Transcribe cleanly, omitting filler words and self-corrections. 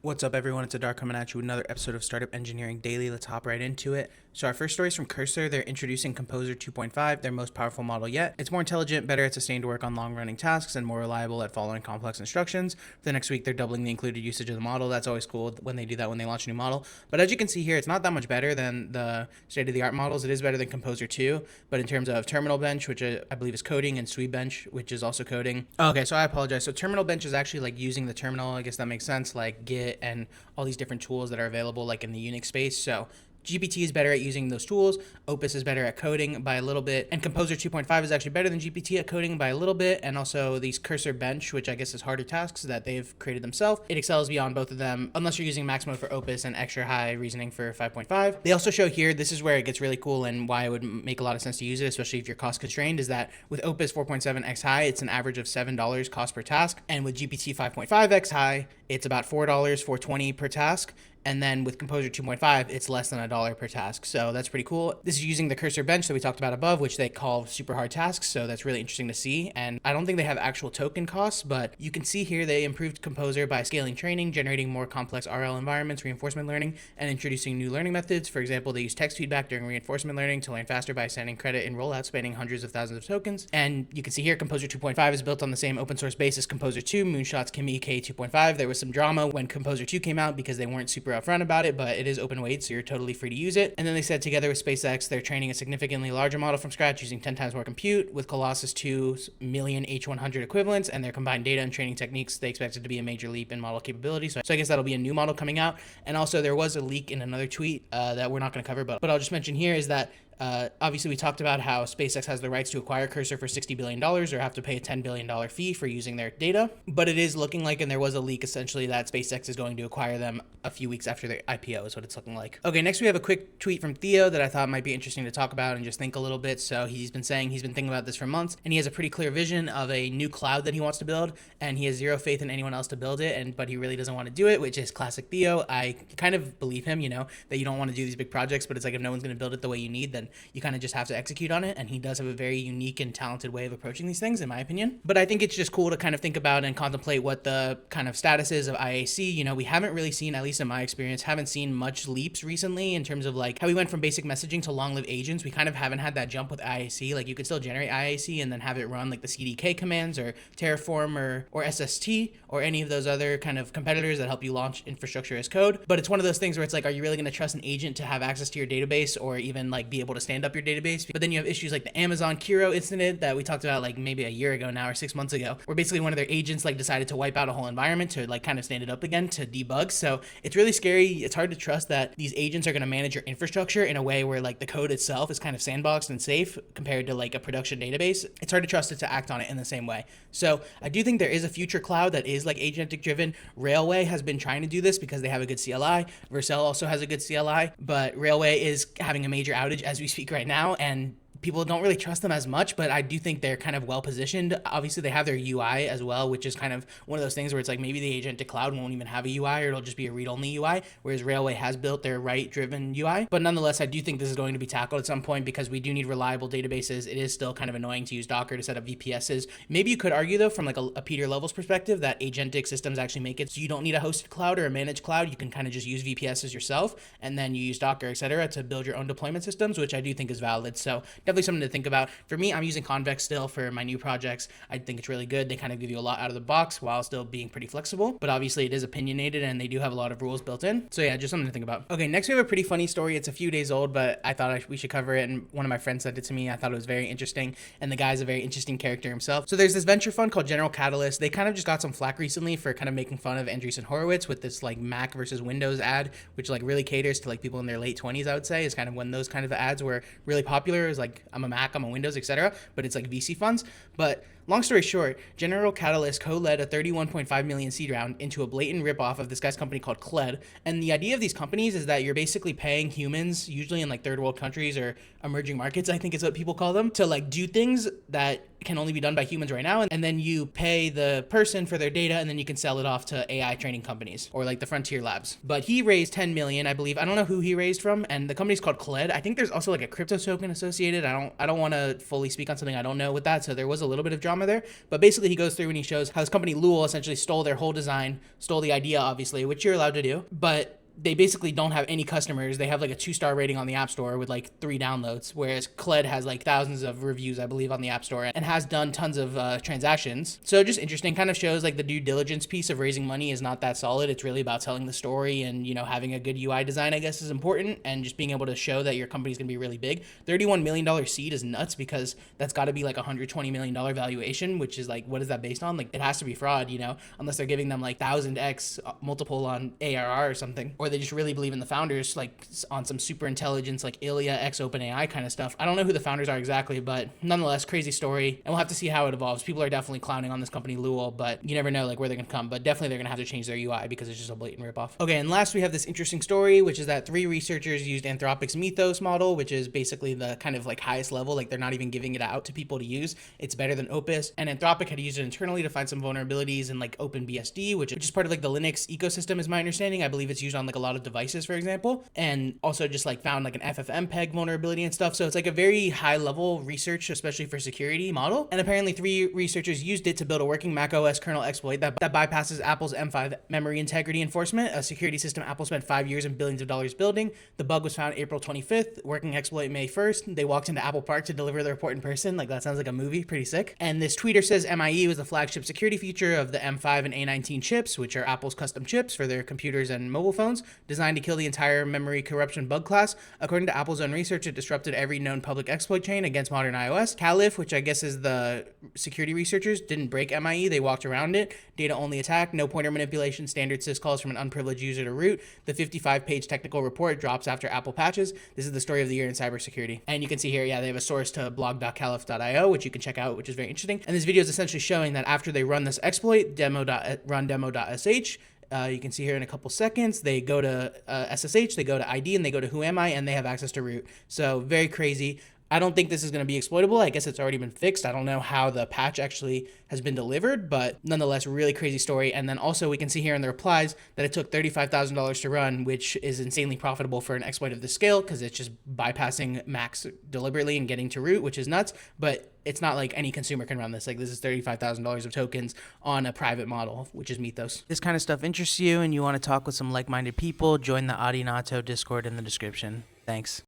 What's up, everyone? It's Adar coming at you with another episode of Startup Engineering Daily. Let's hop right into it. So our first story is from Cursor. They're introducing Composer 2.5, their most powerful model yet. It's more intelligent, better at sustained work on long-running tasks, and more reliable at following complex instructions. For the next week, they're doubling the included usage of the model. That's always cool when they do that when they launch a new model. But as you can see here, it's not that much better than the state-of-the-art models. It is better than Composer 2, but in terms of Terminal Bench, which I believe is coding, and Sweet Bench, which is also coding. Okay, so I apologize. So Terminal Bench is actually like using the terminal. I guess that makes sense, like Git and all these different tools that are available like in the Unix space. So GPT is better at using those tools, Opus is better at coding by a little bit, and Composer 2.5 is actually better than GPT at coding by a little bit, and also these Cursor Bench, which I guess is harder tasks that they've created themselves. It excels beyond both of them, unless you're using max mode for Opus and extra high reasoning for 5.5. They also show here, this is where it gets really cool and why it would make a lot of sense to use it, especially if you're cost constrained, is that with Opus 4.7x high, it's an average of $7 cost per task, and with GPT 5.5x high, it's about $4, $4.20 per task. And then with Composer 2.5, it's less than $1 per task. So that's pretty cool. This is using the Cursor Bench that we talked about above, which they call super hard tasks. So that's really interesting to see. And I don't think they have actual token costs, but you can see here they improved Composer by scaling training, generating more complex RL environments, reinforcement learning, and introducing new learning methods. For example, they use text feedback during reinforcement learning to learn faster by assigning credit in rollouts spanning hundreds of thousands of tokens. And you can see here Composer 2.5 is built on the same open source base as Composer 2, Moonshot's Kimi K2.5. There was some drama when Composer 2 came out because they weren't super upfront about it, but it is open weight, so you're totally free to use it. And then they said together with SpaceX, they're training a significantly larger model from scratch using 10 times more compute with Colossus 2's million H100 equivalents, and their combined data and training techniques, they expect it to be a major leap in model capability. So I guess that'll be a new model coming out. And also there was a leak in another tweet that we're not going to cover, but I'll just mention here is that obviously, we talked about how SpaceX has the rights to acquire Cursor for $60 billion or have to pay a $10 billion fee for using their data. But it is looking like, and there was a leak essentially, that SpaceX is going to acquire them a few weeks after their IPO is what it's looking like. Okay, next we have a quick tweet from Theo that I thought might be interesting to talk about and just think a little bit. So he's been saying he's been thinking about this for months, and he has a pretty clear vision of a new cloud that he wants to build, and he has zero faith in anyone else to build it, but he really doesn't want to do it, which is classic Theo. I kind of believe him, that you don't want to do these big projects, but it's like if no one's going to build it the way you need, then you kind of just have to execute on it. And he does have a very unique and talented way of approaching these things, in my opinion. But I think it's just cool to kind of think about and contemplate what the kind of status is of IAC. We haven't really seen, at least in my experience, haven't seen much leaps recently in terms of like how we went from basic messaging to long-lived agents. We kind of haven't had that jump with IAC. Like you could still generate IAC and then have it run like the CDK commands or Terraform or SST or any of those other kind of competitors that help you launch infrastructure as code. But it's one of those things where it's like, are you really going to trust an agent to have access to your database or even like be able to stand up your database? But then you have issues like the Amazon Kiro incident that we talked about like maybe a year ago now or 6 months ago, where basically one of their agents like decided to wipe out a whole environment to like kind of stand it up again to debug. So it's really scary. It's hard to trust that these agents are going to manage your infrastructure in a way where like the code itself is kind of sandboxed and safe compared to like a production database. It's hard to trust it to act on it in the same way. So I do think there is a future cloud that is like agentic driven. Railway has been trying to do this because they have a good CLI. Vercel also has a good CLI, but Railway is having a major outage as we speak right now, and people don't really trust them as much, but I do think they're kind of well positioned. Obviously, they have their UI as well, which is kind of one of those things where it's like maybe the agentic cloud won't even have a UI or it'll just be a read-only UI, whereas Railway has built their write-driven UI. But nonetheless, I do think this is going to be tackled at some point because we do need reliable databases. It is still kind of annoying to use Docker to set up VPSs. Maybe you could argue, though, from like a Peter Levels perspective, that agentic systems actually make it so you don't need a hosted cloud or a managed cloud. You can kind of just use VPSs yourself, and then you use Docker, etc., to build your own deployment systems, which I do think is valid. So definitely something to think about. For me, I'm using Convex still for my new projects. I think it's really good. They kind of give you a lot out of the box while still being pretty flexible, but obviously it is opinionated and they do have a lot of rules built in. So yeah, just something to think about. Okay, next we have a pretty funny story. It's a few days old, but I thought we should cover it, and one of my friends sent it to me. I thought it was very interesting, and the guy's a very interesting character himself. So there's this venture fund called General Catalyst. They kind of just got some flack recently for kind of making fun of Andreessen Horowitz with this like Mac versus Windows ad, which like really caters to like people in their late 20s, I would say, is kind of when those kind of ads were really popular. Is like, I'm a Mac, I'm a Windows, etc. But it's like VC funds. But long story short, General Catalyst co-led a $31.5 million seed round into a blatant ripoff of this guy's company called CLED. And the idea of these companies is that you're basically paying humans, usually in like third world countries or emerging markets, I think is what people call them, to like do things that can only be done by humans right now. And then you pay the person for their data, and then you can sell it off to AI training companies or like the Frontier Labs. But he raised 10 million, I believe. I don't know who he raised from. And the company's called CLED. I think there's also like a crypto token associated. I don't want to fully speak on something I don't know with that. So there was a little bit of drama there, but basically he goes through and he shows how his company Lul essentially stole their whole design, stole the idea, obviously, which you're allowed to do, but they basically don't have any customers. They have like a 2-star rating on the App Store with like 3 downloads, whereas Kled has like thousands of reviews, I believe, on the App Store and has done tons of transactions. So just interesting, kind of shows like the due diligence piece of raising money is not that solid. It's really about telling the story, and, you know, having a good UI design, I guess, is important, and just being able to show that your company's gonna be really big. $31 million seed is nuts, because that's got to be like $120 million valuation, which is like, what is that based on? Like, it has to be fraud, you know, unless they're giving them like 1000x multiple on ARR or something, or they just really believe in the founders, like on some super intelligence, like Ilya x OpenAI kind of stuff. I don't know who the founders are exactly, but nonetheless, crazy story, and we'll have to see how it evolves. People are definitely clowning on this company Lul, but you never know like where they're gonna come. But definitely they're gonna have to change their UI because it's just a blatant ripoff. Okay, and last we have this interesting story, which is that 3 researchers used Anthropic's Mythos model, which is basically the kind of like highest level, like they're not even giving it out to people to use. It's better than Opus, and Anthropic had used it internally to find some vulnerabilities in like OpenBSD, which is part of like the Linux ecosystem, is my understanding. I believe it's used on like a lot of devices, for example, and also just like found like an FFmpeg vulnerability and stuff. So it's like a very high level research, especially for security model. And apparently 3 researchers used it to build a working macOS kernel exploit that bypasses Apple's M5 memory integrity enforcement, a security system Apple spent 5 years and billions of dollars building. The bug was found April 25th, working exploit May 1st. They walked into Apple Park to deliver the report in person. Like, that sounds like a movie, pretty sick. And this tweeter says MIE was the flagship security feature of the M5 and A19 chips, which are Apple's custom chips for their computers and mobile phones, designed to kill the entire memory corruption bug class. According to Apple's own research, it disrupted every known public exploit chain against modern iOS. Caliph, which I guess is the security researchers, didn't break MIE, they walked around it. Data only attack, no pointer manipulation, standard syscalls from an unprivileged user to root. The 55-page technical report drops after Apple patches. This is the story of the year in cybersecurity. And you can see here, yeah, they have a source to blog.caliph.io, which you can check out, which is very interesting. And this video is essentially showing that after they run this exploit, run demo.sh, you can see here in a couple seconds, they go to SSH, they go to ID, and they go to who am I, and they have access to root. So very crazy. I don't think this is going to be exploitable. I guess it's already been fixed. I don't know how the patch actually has been delivered, but nonetheless, really crazy story. And then also we can see here in the replies that it took $35,000 to run, which is insanely profitable for an exploit of this scale, because it's just bypassing Macs deliberately and getting to root, which is nuts. But it's not like any consumer can run this. Like, this is $35,000 of tokens on a private model, which is Mythos. This kind of stuff interests you and you want to talk with some like-minded people, join the Audinato Discord in the description. Thanks.